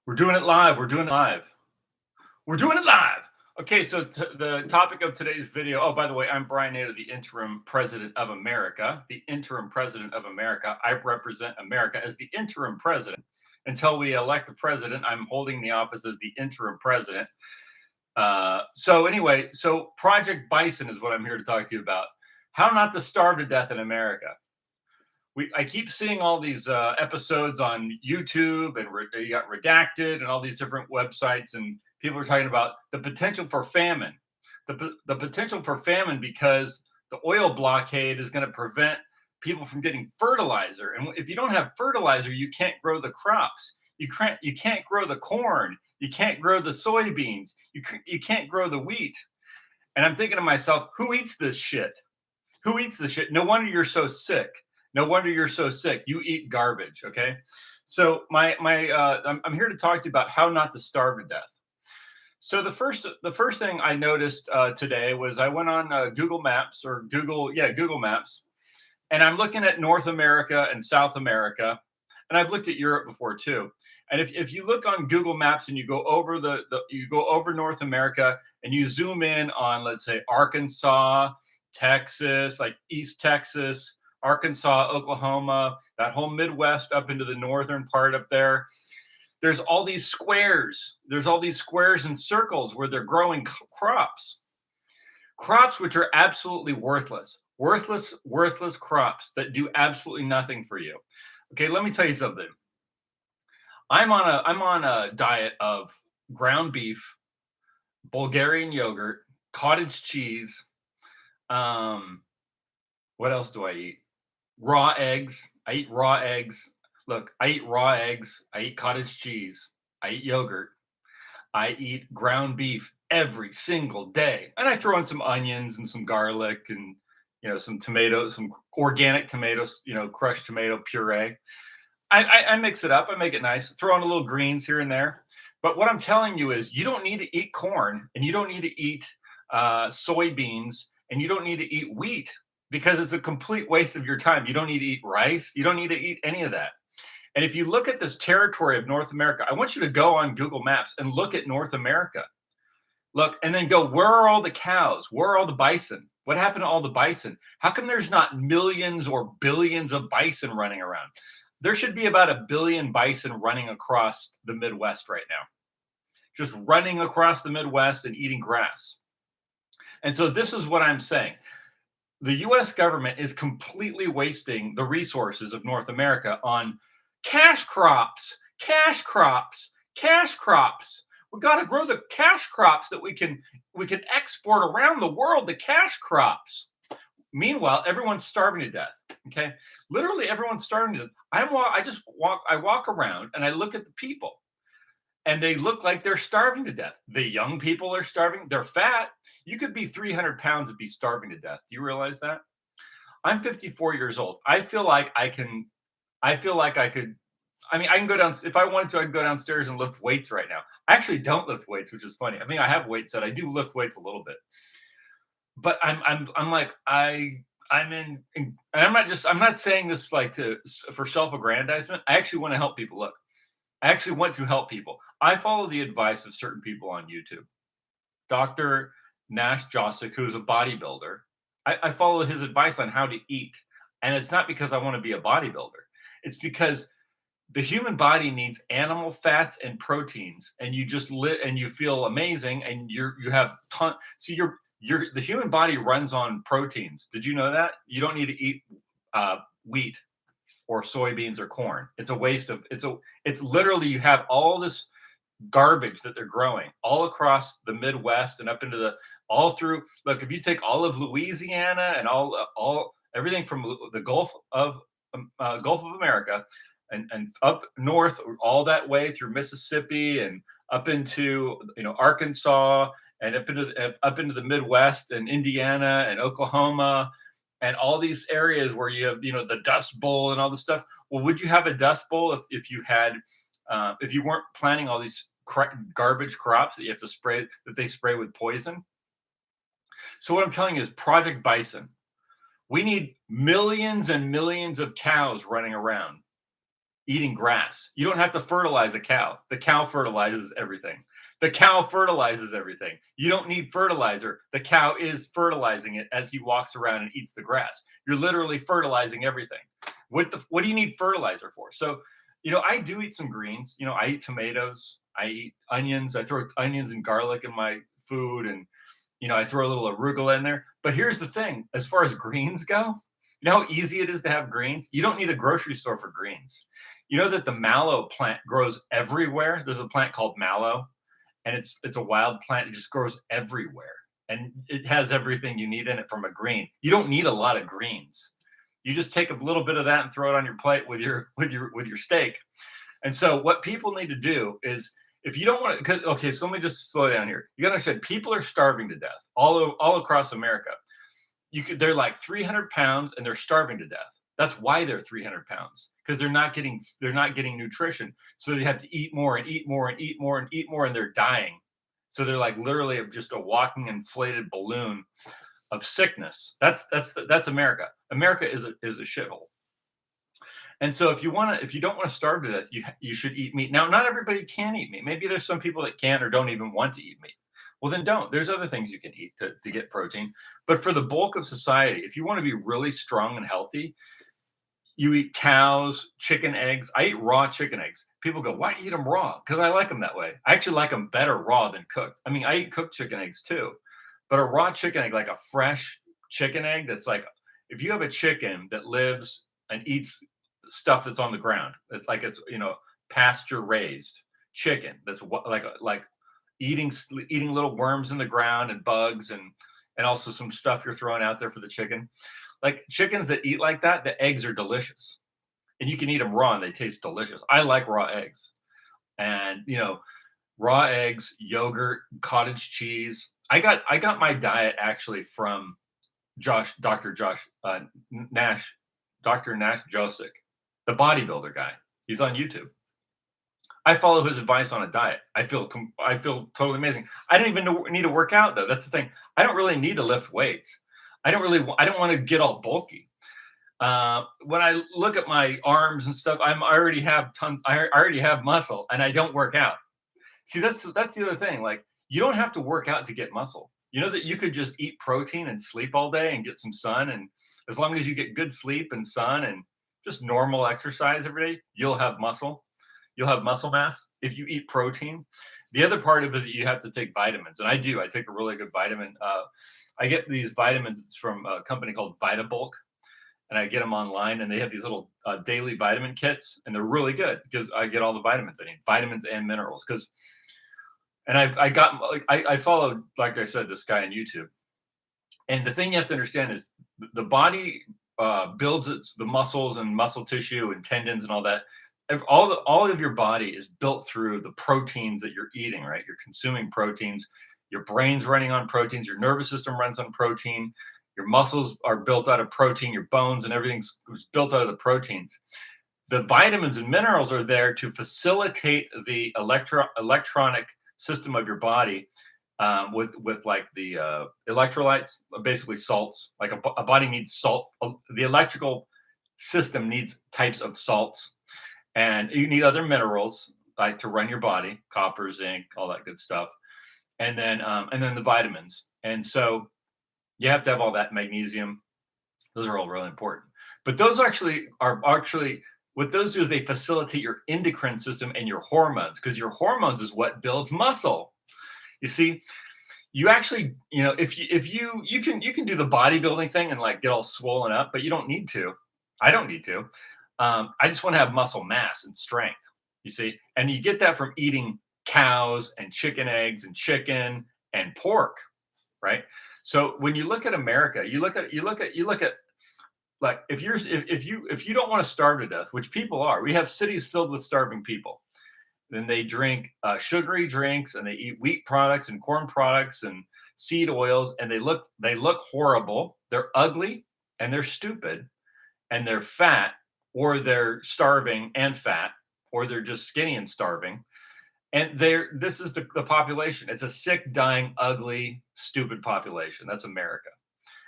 We're doing it live. We're doing it live. We're doing it live. Okay, so the topic of today's video. Oh, by the way, I'm Brian Nader, the interim president of America. The interim president of America. I represent America as the interim president. Until we elect a president, I'm holding the office as the interim president. So Project Bison is what I'm here to talk to you about. How not to starve to death in America. I keep seeing all these episodes on YouTube and you got redacted and all these different websites, and people are talking about the potential for famine, the potential for famine because the oil blockade is going to prevent people from getting fertilizer, and if you don't have fertilizer, you can't grow the crops. You can't grow the corn. You can't grow the soybeans. You can't grow the wheat. And I'm thinking to myself, who eats this shit? Who eats this shit? No wonder you're so sick. No wonder you're so sick. You eat garbage. Okay. So I'm here to talk to you about how not to starve to death. So the first thing I noticed today was I went on Google Maps or Google Maps, and I'm looking at North America and South America, and I've looked at Europe before too. And if you look on Google Maps and you go over you go over North America and you zoom in on, let's say, Arkansas, Texas, like East Texas, Arkansas, Oklahoma, that whole Midwest up into the northern part up there. There's all these squares. There's all these squares and circles where they're growing crops. Crops which are absolutely worthless. Worthless crops that do absolutely nothing for you. Okay, let me tell you something. I'm on a diet of ground beef, Bulgarian yogurt, cottage cheese. What else do I eat? Raw eggs. I eat raw eggs. Look, I eat raw eggs. I eat cottage cheese. I eat yogurt. I eat ground beef every single day. And I throw in some onions and some garlic and some tomatoes, some organic tomatoes, crushed tomato puree. I mix it up. I make it nice. Throw in a little greens here and there. But what I'm telling you is you don't need to eat corn and you don't need to eat soybeans and you don't need to eat wheat because it's a complete waste of your time. You don't need to eat rice. You don't need to eat any of that. And if you look at this territory of North America, I want you to go on Google Maps and look at North America. Look, and then go, where are all the cows? Where are all the bison? What happened to all the bison? How come there's not millions or billions of bison running around? There should be about 1 billion bison running across the Midwest right now, just running across the Midwest and eating grass. And so this is what I'm saying. The US government is completely wasting the resources of North America on cash crops, cash crops, cash crops. We got to grow the cash crops that we can export around the world, the cash crops. Meanwhile, everyone's starving to death. Okay, literally everyone's starving to death. I walk around and I look at the people, and they look like they're starving to death. The young people are starving. They're fat. You could be 300 pounds and be starving to death. Do you realize that? I'm 54 years old. I feel like I can. I feel like I could. I mean, I can go down if I wanted to. I can go downstairs and lift weights right now. I actually don't lift weights, which is funny. I mean, I have weight set. I do lift weights a little bit, but I'm and I'm not saying this like for self-aggrandizement. I actually want to help people. Look, I actually want to help people. I follow the advice of certain people on YouTube. Dr. Nash Josic, who's a bodybuilder, I follow his advice on how to eat. And it's not because I want to be a bodybuilder. It's because the human body needs animal fats and proteins, and you just live and you feel amazing, and you have ton. So the human body runs on proteins. Did you know that? You don't need to eat wheat or soybeans or corn. It's a waste of it's literally you have all this garbage that they're growing all across the Midwest and up into all through. Look, if you take all of Louisiana and all everything from the Gulf of America and up north all that way through Mississippi and up into Arkansas and up into the Midwest and Indiana and Oklahoma and all these areas where you have the Dust Bowl and all this stuff. Well, would you have a Dust Bowl if you had if you weren't planting all these garbage crops that you have to spray that they spray with poison? So what I'm telling you is Project Bison. We need millions and millions of cows running around. eating grass. You don't have to fertilize a cow. The cow fertilizes everything. The cow fertilizes everything. You don't need fertilizer. The cow is fertilizing it as he walks around and eats the grass. You're literally fertilizing everything. What do you need fertilizer for? So, I do eat some greens. I eat tomatoes. I eat onions. I throw onions and garlic in my food, and I throw a little arugula in there. But here's the thing: as far as greens go, you know how easy it is to have greens. You don't need a grocery store for greens. You know that the mallow plant grows everywhere. There's a plant called mallow, and it's a wild plant. It just grows everywhere, and it has everything you need in it from a green. You don't need a lot of greens. You just take a little bit of that and throw it on your plate with your steak. And so what people need to do is, if you don't want to, okay, so let me just slow down here. You got to understand, people are starving to death all across America. They're like 300 pounds and they're starving to death. That's why they're 300 pounds, because they're not getting nutrition. So they have to eat more and eat more and eat more and eat more, and they're dying. So they're like literally just a walking inflated balloon of sickness. That's America. America is a shithole. And so if you don't want to starve to death, you should eat meat. Now, not everybody can eat meat. Maybe there's some people that can or don't even want to eat meat. Well, then don't. There's other things you can eat to get protein. But for the bulk of society, if you want to be really strong and healthy, you eat cows, chicken eggs. I eat raw chicken eggs. People go, why do you eat them raw? Because I like them that way. I actually like them better raw than cooked. I mean, I eat cooked chicken eggs too. But a raw chicken egg, like a fresh chicken egg, that's like, if you have a chicken that lives and eats stuff that's on the ground, it's pasture raised chicken that's like eating little worms in the ground and bugs and also some stuff you're throwing out there for the chicken. Like chickens that eat like that, the eggs are delicious, and you can eat them raw and they taste delicious. I like raw eggs, and raw eggs, yogurt, cottage cheese. I got my diet actually from Dr. Josh Nash, Dr. Nash Josic, the bodybuilder guy. He's on YouTube. I follow his advice on a diet. I feel totally amazing. I don't even need to work out though. That's the thing. I don't really need to lift weights. I don't want to get all bulky. When I look at my arms and stuff, I already have tons. I already have muscle, and I don't work out. See, that's the other thing. Like, you don't have to work out to get muscle. You know that you could just eat protein and sleep all day and get some sun, and as long as you get good sleep and sun and just normal exercise every day, you'll have muscle. You'll have muscle mass if you eat protein. The other part of it, you have to take vitamins, and I do. I take a really good vitamin. I get these vitamins from a company called VitaBulk, and I get them online, and they have these little daily vitamin kits, and they're really good because I get all the vitamins I need, vitamins and minerals. And I followed, like I said, this guy on YouTube, and the thing you have to understand is the body builds the muscles and muscle tissue and tendons and all that. All of your body is built through the proteins that you're eating, right? You're consuming proteins. Your brain's running on proteins. Your nervous system runs on protein. Your muscles are built out of protein. Your bones and everything's built out of the proteins. The vitamins and minerals are there to facilitate the electronic system of your body, with like the electrolytes, basically salts. Like a body needs salt. The electrical system needs types of salts, and you need other minerals like to run your body, copper, zinc, all that good stuff, and then the vitamins. And so you have to have all that, magnesium. Those are all really important. But those are actually what those do is they facilitate your endocrine system and your hormones, because your hormones is what builds muscle. You see, you actually, if you can do the bodybuilding thing and like get all swollen up, but you don't need to. I don't need to. I just want to have muscle mass and strength. You see, and you get that from eating cows and chicken eggs and chicken and pork, right? So when you look at America, you look at like, if you don't want to starve to death, which people are, we have cities filled with starving people. Then they drink sugary drinks, and they eat wheat products and corn products and seed oils, and they look horrible. They're ugly and they're stupid and they're fat, or they're starving and fat, or they're just skinny and starving. And this is the population. It's a sick, dying, ugly, stupid population. That's America.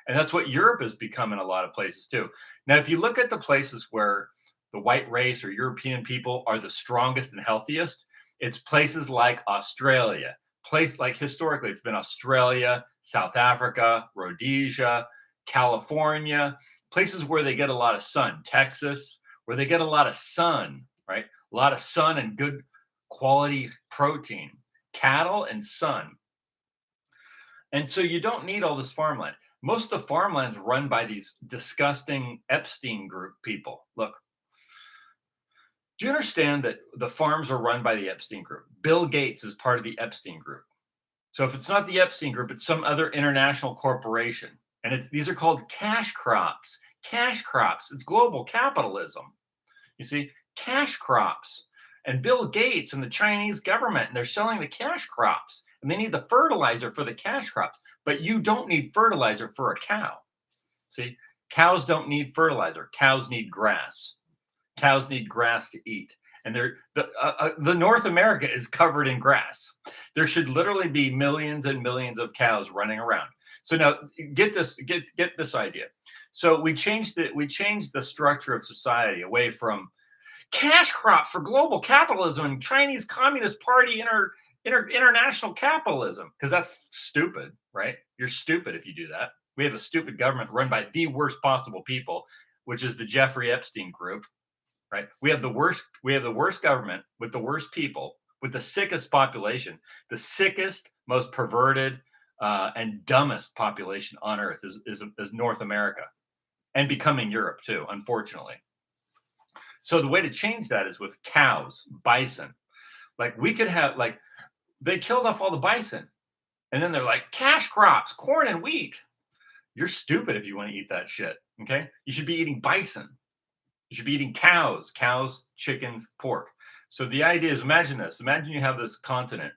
And that's what Europe has become in a lot of places too. Now, if you look at the places where the white race or European people are the strongest and healthiest, it's places like Australia. Place like historically, it's been Australia, South Africa, Rhodesia, California, places where they get a lot of sun, Texas, where they get a lot of sun, right? A lot of sun and good quality protein, cattle and sun. And so you don't need all this farmland. Most of the farmland's run by these disgusting Epstein group people. Look, do you understand that the farms are run by the Epstein group? Bill Gates is part of the Epstein group. So if it's not the Epstein group, it's some other international corporation. And these are called cash crops. Cash crops. It's global capitalism. You see, cash crops. And Bill Gates and the Chinese government, and they're selling the cash crops. And they need the fertilizer for the cash crops. But you don't need fertilizer for a cow. See, cows don't need fertilizer. Cows need grass. Cows need grass to eat. And the North America is covered in grass. There should literally be millions and millions of cows running around. So now get this idea. So we changed the structure of society away from cash crops for global capitalism and Chinese Communist Party international capitalism, because that's stupid, right? You're stupid if you do that. We have a stupid government run by the worst possible people, which is the Jeffrey Epstein group, right? We have the worst government with the worst people, with the sickest population, the sickest, most perverted, and dumbest population on earth is North America, and becoming Europe too, unfortunately. So the way to change that is with cows, bison. Like we could have, like, they killed off all the bison, and then they're like cash crops, corn and wheat. You're stupid if you want to eat that shit. Okay, you should be eating bison. You should be eating cows, chickens, pork. So the idea is, imagine this. Imagine you have this continent,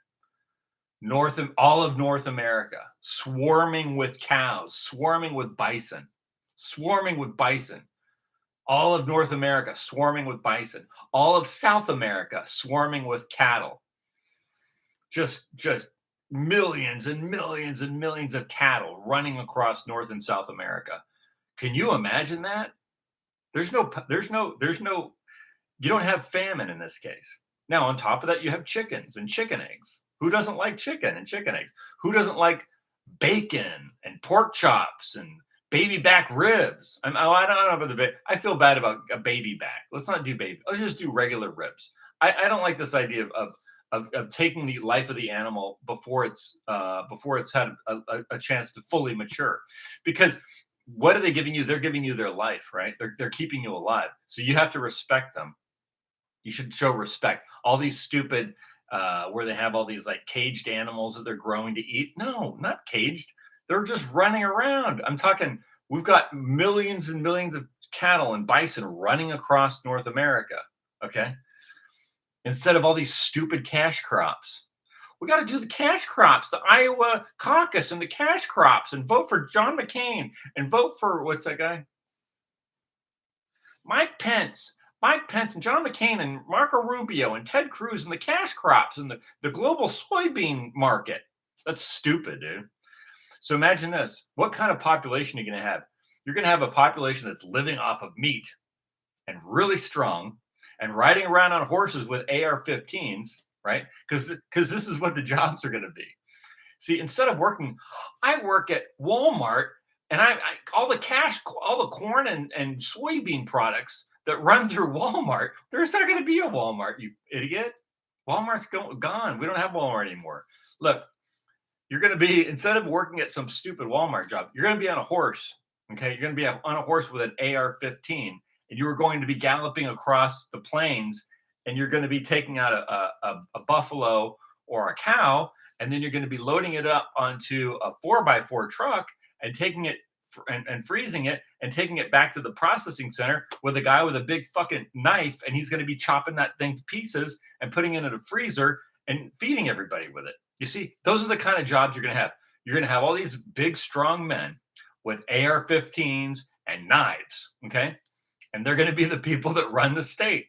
all of North America, swarming with cows, swarming with bison, swarming with bison. All of North America swarming with bison. All of South America swarming with cattle. Just millions and millions and millions of cattle running across North and South America. Can you imagine that? There's no, you don't have famine in this case. Now, on top of that, you have chickens and chicken eggs. Who doesn't like chicken and chicken eggs? Who doesn't like bacon and pork chops and baby back ribs? I don't know about the baby. I feel bad about a baby back. Let's not do baby. Let's just do regular ribs. I don't like this idea of taking the life of the animal before it's had a chance to fully mature, because what are they giving you? They're giving you their life, right? They're keeping you alive. So you have to respect them. You should show respect. All these stupid, where they have all these like caged animals that they're growing to eat. No, not caged. They're just running around. I'm talking, we've got millions and millions of cattle and bison running across North America. Okay. Instead of all these stupid cash crops. We got to do the cash crops, the Iowa caucus and the cash crops, and vote for John McCain and vote for, what's that guy? Mike Pence and John McCain and Marco Rubio and Ted Cruz and the cash crops and the global soybean market. That's stupid, dude. So imagine this. What kind of population are you going to have? You're going to have a population that's living off of meat and really strong and riding around on horses with AR-15s, right? Because this is what the jobs are going to be. See, instead of working, I work at Walmart, and I all the corn and soybean products that run through Walmart, there's not going to be a Walmart, you idiot. Walmart's gone. We don't have Walmart anymore. Look, you're going to be, instead of working at some stupid Walmart job, you're going to be on a horse. Okay, you're going to be on a horse with an AR-15, and you are going to be galloping across the plains, and you're going to be taking out a buffalo or a cow, and then you're going to be loading it up onto a 4x4 truck and taking it and freezing it and taking it back to the processing center with a guy with a big fucking knife, and he's going to be chopping that thing to pieces and putting it in a freezer and feeding everybody with it. You see, those are the kind of jobs you're going to have. You're going to have all these big, strong men with AR-15s and knives, okay? And they're going to be the people that run the state.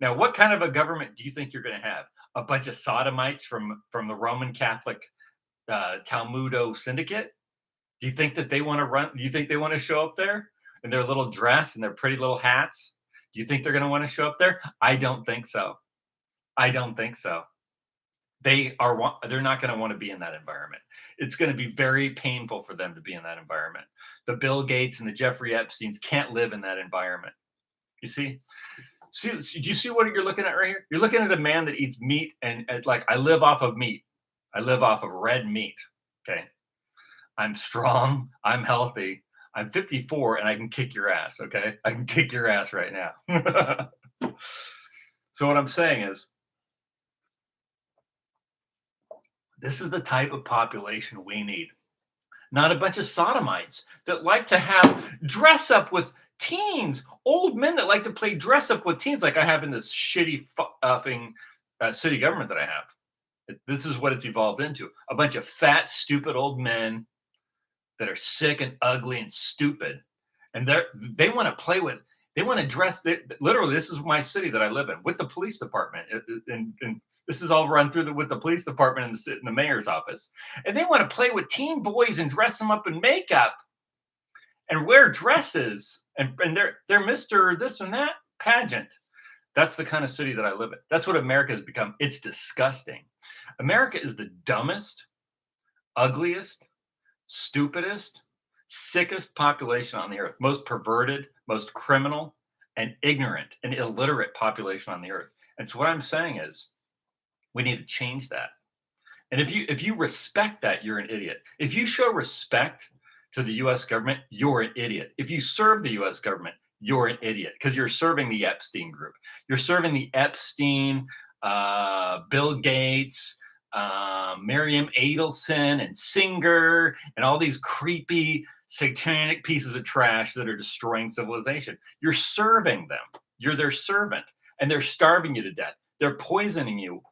Now, what kind of a government do you think you're going to have? A bunch of sodomites from the Roman Catholic Talmudo syndicate? Do you think that they want to run? Do you think they want to show up there in their little dress and their pretty little hats? Do you think they're going to want to show up there? I don't think so. I don't think so. They're not going to want to be in that environment. It's going to be very painful for them to be in that environment. The Bill Gates and the Jeffrey Epsteins can't live in that environment. You see? Do you see what you're looking at right here? You're looking at a man that eats meat and like, I live off of meat. I live off of red meat. Okay. I'm strong. I'm healthy. I'm 54 and I can kick your ass. Okay. I can kick your ass right now. So what I'm saying is, this is the type of population we need. Not a bunch of sodomites that like to have dress up with teens, old men that like to play dress up with teens, like I have in this shitty fucking city government that I have. This is what it's evolved into: a bunch of fat, stupid old men that are sick and ugly and stupid, and they want to play with. They want to dress. Literally, this is my city that I live in with the police department, and this is all run through with the police department and in the mayor's office. And they want to play with teen boys and dress them up in makeup and wear dresses, and they're Mister this and that pageant. That's the kind of city that I live in. That's what America has become. It's disgusting. America is the dumbest, ugliest, stupidest, sickest population on the earth, most perverted, most criminal, and ignorant and illiterate population on the earth. And so what I'm saying is, we need to change that. And if you respect that, you're an idiot. If you show respect to the US government, you're an idiot. If you serve the US government, you're an idiot, because you're serving the Epstein group. You're serving the Epstein, Bill Gates, Miriam Adelson and Singer and all these creepy satanic pieces of trash that are destroying civilization. You're serving them. You're their servant, and they're starving you to death. They're poisoning you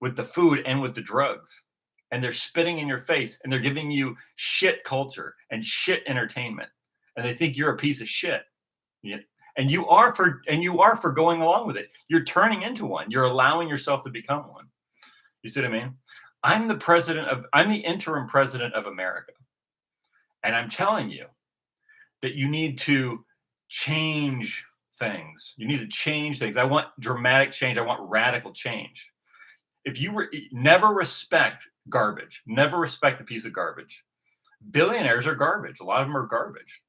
with the food and with the drugs, and they're spitting in your face, and they're giving you shit culture and shit entertainment, and they think you're a piece of shit. Yeah. And you are for going along with it. You're turning into one. You're allowing yourself to become one. You see what I mean? I'm the interim president of America. And I'm telling you that you need to change things. You need to change things. I want dramatic change. I want radical change. If you never respect garbage, never respect a piece of garbage. Billionaires are garbage. A lot of them are garbage.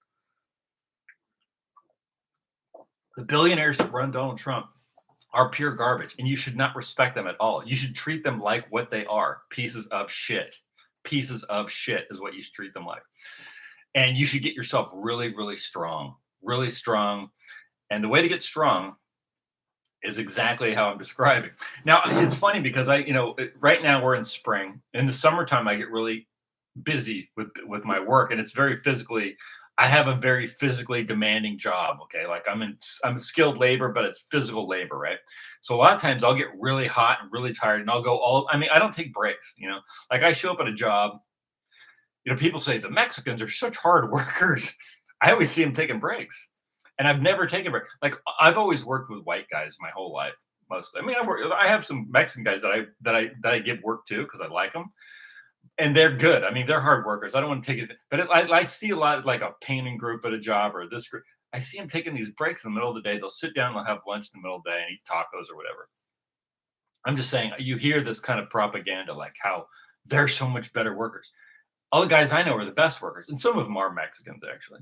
The billionaires that run Donald Trump are pure garbage, and you should not respect them at all. You should treat them like what they are: pieces of shit. Pieces of shit is what you should treat them like. And you should get yourself really, really strong, really strong. And the way to get strong is exactly how I'm describing. Now, it's funny because right now we're in spring. In the summertime, I get really busy with my work, and it's very physically. I have a very physically demanding job. Okay, like I'm skilled labor, but it's physical labor, right? So a lot of times I'll get really hot and really tired, and I'll go all. I mean, I don't take breaks. Like I show up at a job. People say the Mexicans are such hard workers. I always see them taking breaks, and I've never taken a break. Like I've always worked with white guys my whole life. Mostly, I mean, I have some Mexican guys that I give work to because I like them. And they're good. I mean, they're hard workers. I don't want to take it, but I see a lot of like a painting group at a job or this group. I see them taking these breaks in the middle of the day. They'll sit down, they'll have lunch in the middle of the day and eat tacos or whatever. I'm just saying, you hear this kind of propaganda, like how they're so much better workers. All the guys I know are the best workers, and some of them are Mexicans actually.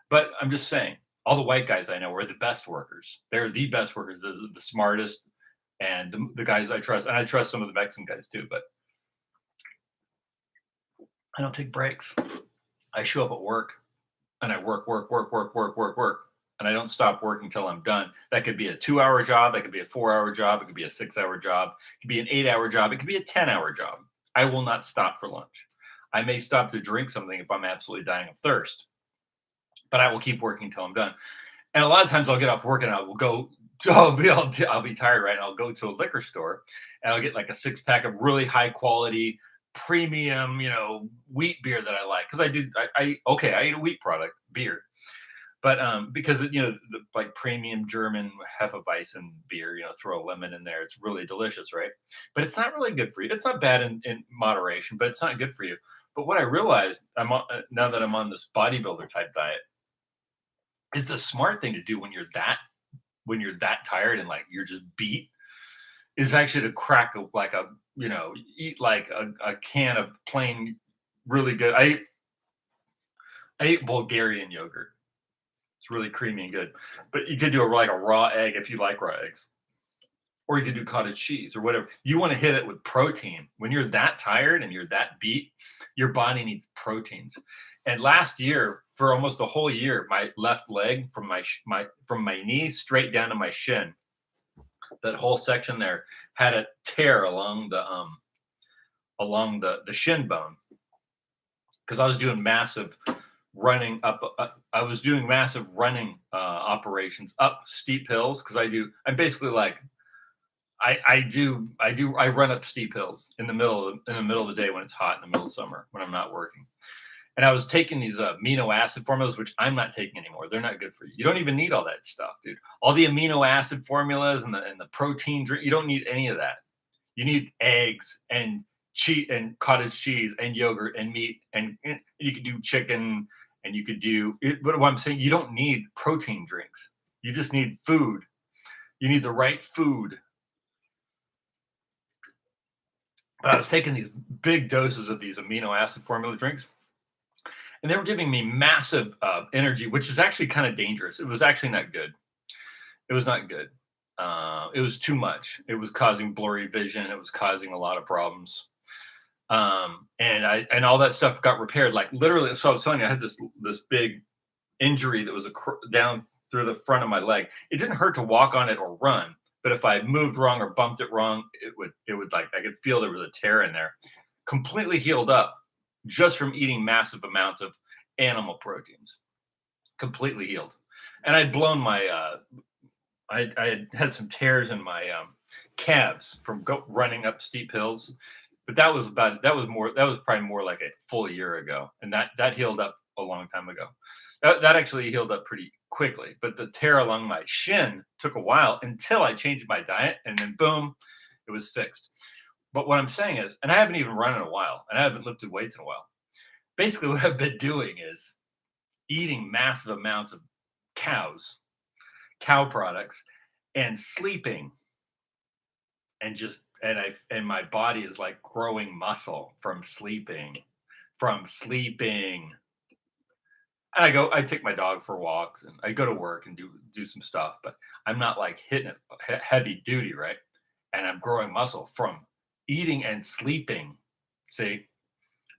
But I'm just saying, all the white guys I know are the best workers. They're the best workers, the smartest, and the guys I trust. And I trust some of the Mexican guys too, but I don't take breaks. I show up at work and I work, and I don't stop working until I'm done. That could be a 2-hour job. That could be a 4-hour job. It could be a 6-hour job. It could be an 8-hour job. It could be a 10-hour job. I will not stop for lunch. I may stop to drink something if I'm absolutely dying of thirst, but I will keep working until I'm done. And a lot of times I'll get off work and I will go, I'll be tired, right? And I'll go to a liquor store and I'll get like a 6-pack of really high quality, premium, wheat beer that I like. Cause I eat a wheat product, beer, but because the like premium German Hefeweizen beer, throw a lemon in there. It's really delicious, right? But it's not really good for you. It's not bad in moderation, but it's not good for you. But what I realized now that I'm on this bodybuilder type diet is the smart thing to do when when you're that tired and like you're just beat is actually to crack like a eat like a can of plain really good. I ate Bulgarian yogurt. It's really creamy and good. But you could do like a raw egg if you like raw eggs, or you could do cottage cheese or whatever. You want to hit it with protein. When you're that tired and you're that beat, your body needs proteins. And last year, for almost the whole year, my left leg from my knee straight down to my shin, that whole section there had a tear along the shin bone because I was doing massive running up. I was doing massive running operations up steep hills because I'm basically like I run up steep hills in the middle of the day when it's hot in the middle of summer when I'm not working. And I was taking these amino acid formulas, which I'm not taking anymore. They're not good for you. You don't even need all that stuff, dude. All the amino acid formulas and the protein drink. You don't need any of that. You need eggs and cheese and cottage cheese and yogurt and meat and you could do chicken and you could do it. But what I'm saying, you don't need protein drinks. You just need food. You need the right food. But I was taking these big doses of these amino acid formula drinks, and they were giving me massive energy, which is actually kind of dangerous. It was actually not good. It was not good. It was too much. It was causing blurry vision. It was causing a lot of problems. And all that stuff got repaired. Like literally, so I was telling you, I had this big injury that was down through the front of my leg. It didn't hurt to walk on it or run, but if I moved wrong or bumped it wrong, it would like I could feel there was a tear in there. Completely healed up just from eating massive amounts of animal proteins. Completely healed. And I'd blown my I had some tears in my calves from running up steep hills, but that was probably more like a full year ago, and that healed up a long time ago. That actually healed up pretty quickly, but the tear along my shin took a while until I changed my diet, and then boom, it was fixed. But what I'm saying is, and I haven't even run in a while, and I haven't lifted weights in a while. Basically, what I've been doing is eating massive amounts of cow products, and sleeping, and my body is like growing muscle from sleeping. And I take my dog for walks, and I go to work and do some stuff, but I'm not like hitting it heavy duty, right? And I'm growing muscle from eating and sleeping. See,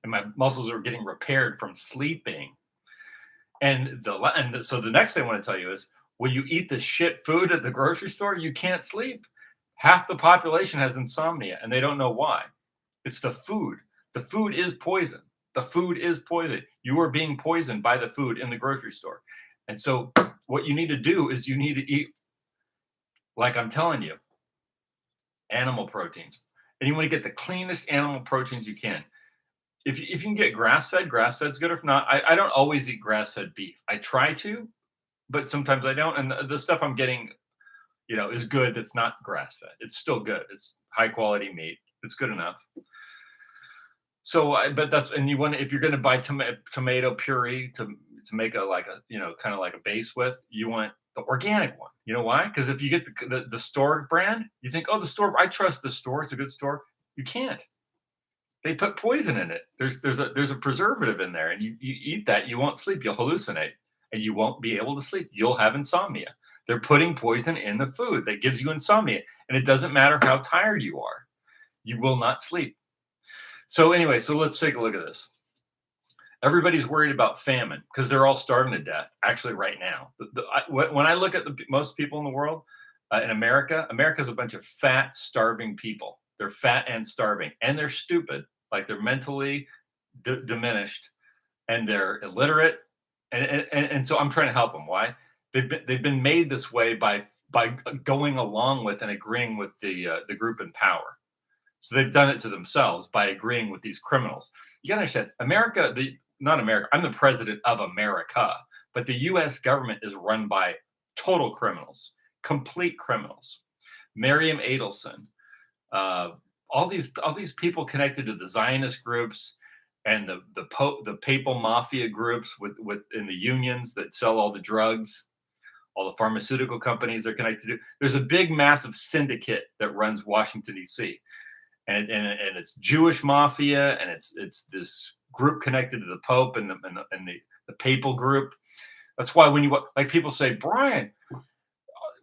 and my muscles are getting repaired from sleeping. So the next thing I want to tell you is when you eat the shit food at the grocery store, you can't sleep. Half the population has insomnia and they don't know why. It's the food. The food is poison. The food is poison. You are being poisoned by the food in the grocery store. And so what you need to do is you need to eat, like I'm telling you, animal proteins. And you want to get the cleanest animal proteins you can. If you can get grass-fed's good. If not, I don't always eat grass-fed beef. I try to, but sometimes I don't. And the stuff I'm getting, is good. That's not grass-fed. It's still good. It's high quality meat. It's good enough. So, if you're going to buy tomato puree to make kind of like a base with, you want the organic one. You know why? Because if you get the store brand, you think, oh, the store, I trust the store. It's a good store. You can't. They put poison in it. There's a preservative in there, and you eat that, you won't sleep. You'll hallucinate, and you won't be able to sleep. You'll have insomnia. They're putting poison in the food that gives you insomnia, and it doesn't matter how tired you are. You will not sleep. So anyway, let's take a look at this. Everybody's worried about famine because they're all starving to death. Actually, right now, when I look at most people in the world, in America's a bunch of fat, starving people. They're fat and starving, and they're stupid. Like they're mentally diminished, and they're illiterate, and so I'm trying to help them. Why? They've been made this way by going along with and agreeing with the group in power. So they've done it to themselves by agreeing with these criminals. You gotta understand, not America. I'm the president of America, but the U.S. government is run by total criminals, complete criminals. Miriam Adelson. All these people connected to the Zionist groups and the papal mafia groups in the unions that sell all the drugs, All the pharmaceutical companies are connected to. There's a big, massive syndicate that runs Washington D.C. And it's Jewish mafia, and it's this group connected to the Pope and the papal group. That's why when you like people say, Brian,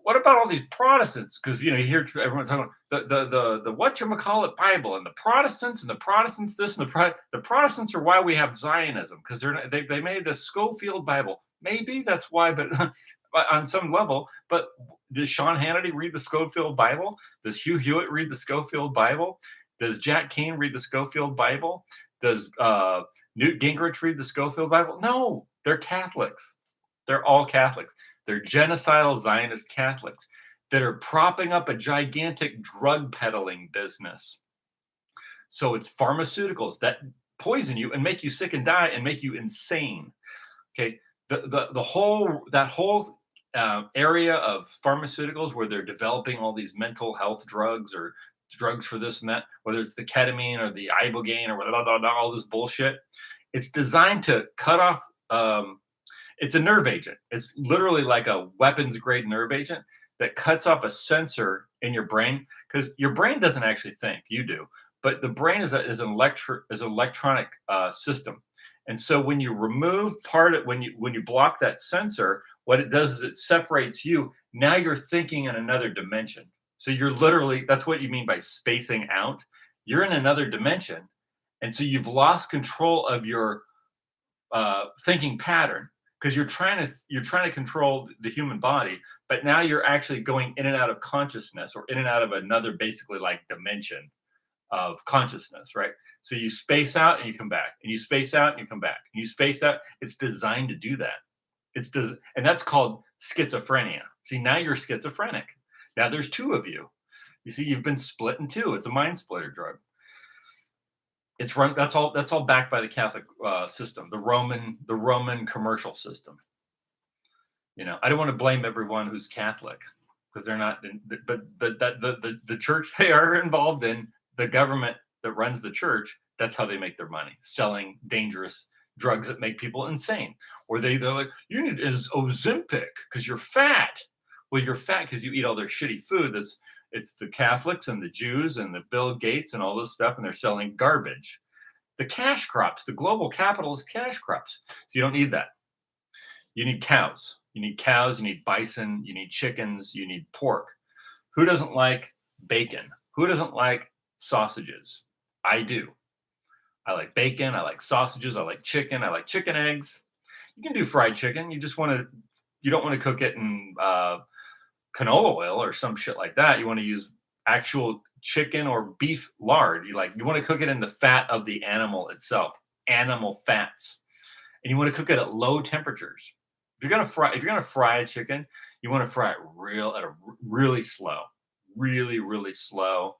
what about all these Protestants? Because you hear everyone talking the whatchamacallit Bible and the Protestants this and the Protestants are why we have Zionism because they made the Schofield Bible. Maybe that's why, but on some level. But does Sean Hannity read the Schofield Bible? Does Hugh Hewitt read the Schofield Bible? Does Jack Keane read the Schofield Bible? Does Newt Gingrich read the Schofield Bible? No, they're Catholics. They're all Catholics. They're genocidal Zionist Catholics that are propping up a gigantic drug peddling business. So it's pharmaceuticals that poison you and make you sick and die and make you insane. Okay, the whole area of pharmaceuticals where they're developing all these mental health drugs or drugs for this and that, whether it's the ketamine or the ibogaine or blah, blah, blah, all this bullshit, it's designed to cut off. It's a nerve agent. It's literally like a weapons grade nerve agent that cuts off a sensor in your brain because your brain doesn't actually think. You do, but the brain is an electronic system. And so when you remove when you block that sensor, what it does is it separates you. Now you're thinking in another dimension. So you're literally, that's what you mean by spacing out. You're in another dimension, and so you've lost control of your thinking pattern because you're trying to control the human body, but now you're actually going in and out of consciousness or in and out of another basically like dimension of consciousness, right? So you space out and you come back, and you space out and you come back, and you space out. It's designed to do that. And that's called schizophrenia. See, now you're schizophrenic. Now there's two of you. You see, you've been split in two. It's a mind splitter drug. It's run. That's all backed by the Catholic system, the Roman commercial system. I don't want to blame everyone who's Catholic because they're not. But the church they are involved in, the government that runs the church, that's how they make their money, selling dangerous drugs that make people insane. Or they're like, you need is Ozempic because you're fat. Well, you're fat because you eat all their shitty food. It's the Catholics and the Jews and the Bill Gates and all this stuff, and they're selling garbage. The cash crops, the global capitalist cash crops. So you don't need that. You need cows. You need cows. You need bison. You need chickens. You need pork. Who doesn't like bacon? Who doesn't like sausages? I do. I like bacon. I like sausages. I like chicken. I like chicken eggs. You can do fried chicken. You don't want to cook it in canola oil or some shit like that. You want to use actual chicken or beef lard. You want to cook it in the fat of the animal itself, animal fats, and you want to cook it at low temperatures. If you're gonna fry a chicken, you want to fry it really slow, really slow,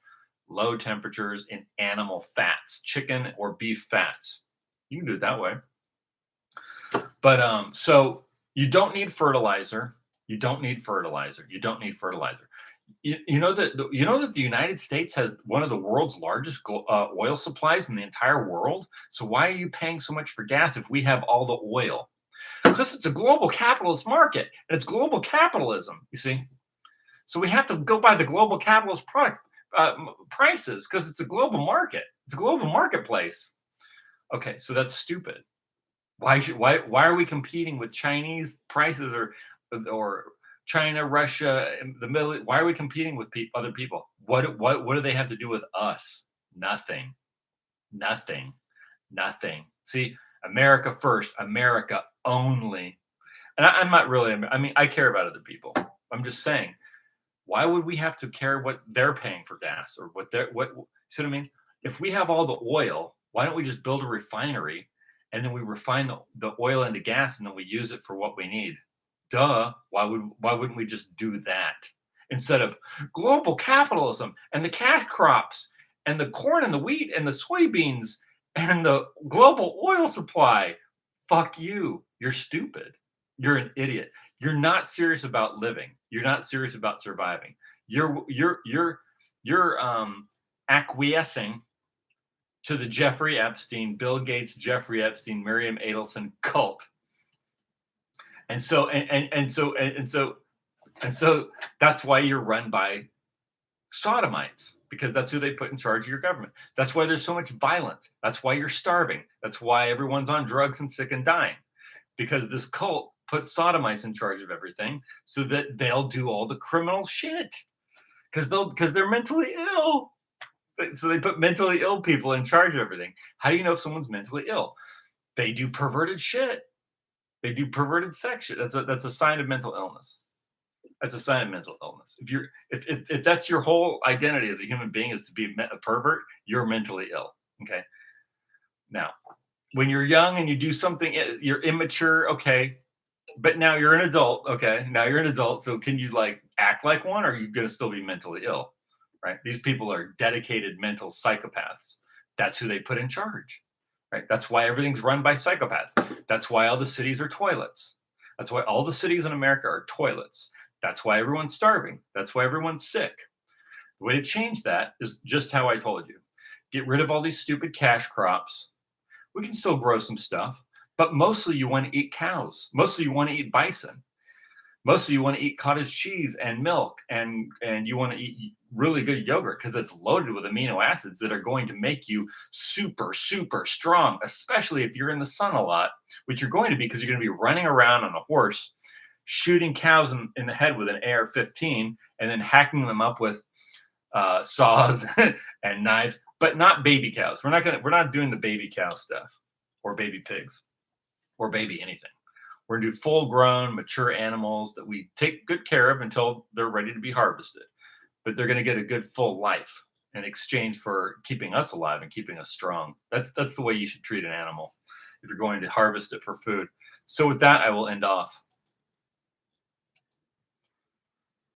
low temperatures in animal fats, chicken or beef fats. You can do it that way. But so you don't need fertilizer. You don't need fertilizer. You don't need fertilizer. You know that the United States has one of the world's largest oil supplies in the entire world. So why are you paying so much for gas if we have all the oil? Because it's a global capitalist market and it's global capitalism. You see, so we have to go by the global capitalist product prices because it's a global market. It's a global marketplace. Okay, so that's stupid. Why are we competing with Chinese prices or China, Russia, the Middle East? Why are we competing with other people? What do they have to do with us? Nothing. See, America first, America only. And I'm not really. I mean, I care about other people. I'm just saying, why would we have to care what they're paying for gas or see what I mean? If we have all the oil, why don't we just build a refinery and then we refine the oil into gas and then we use it for what we need? Duh. Why wouldn't we just do that instead of global capitalism and the cash crops and the corn and the wheat and the soybeans and the global oil supply? Fuck you. You're stupid. You're an idiot. You're not serious about living. You're not serious about surviving. You're acquiescing to the Jeffrey Epstein, Bill Gates, Jeffrey Epstein, Miriam Adelson cult. And so and so that's why you're run by sodomites, because that's who they put in charge of your government. That's why there's so much violence. That's why you're starving. That's why everyone's on drugs and sick and dying, because this cult puts sodomites in charge of everything so that they'll do all the criminal shit, because they're mentally ill. So they put mentally ill people in charge of everything. How do you know if someone's mentally ill? They do perverted shit. They do perverted sex shit. That's a sign of mental illness. That's a sign of mental illness. If that's your whole identity as a human being, is to be a pervert, you're mentally ill. Okay. Now, when you're young and you do something, you're immature. Okay, but now you're an adult. Okay, now you're an adult. So can you like act like one, or are you going to still be mentally ill? Right. These people are dedicated mental psychopaths. That's who they put in charge. Right. That's why everything's run by psychopaths. That's why all the cities are toilets. That's why all the cities in America are toilets. That's why everyone's starving. That's why everyone's sick. The way to change that is just how I told you. Get rid of all these stupid cash crops. We can still grow some stuff, but mostly you want to eat cows. Mostly you want to eat bison. Mostly you want to eat cottage cheese and milk, and you want to eat really good yogurt because it's loaded with amino acids that are going to make you super super strong, especially if you're in the sun a lot, which you're going to be because you're going to be running around on a horse shooting cows in the head with an AR-15 and then hacking them up with saws and knives, but not baby cows. We're not doing the baby cow stuff, or baby pigs, or baby anything. We're gonna do full grown, mature animals that we take good care of until they're ready to be harvested. But they're gonna get a good full life in exchange for keeping us alive and keeping us strong. That's the way you should treat an animal if you're going to harvest it for food. So with that, I will end off.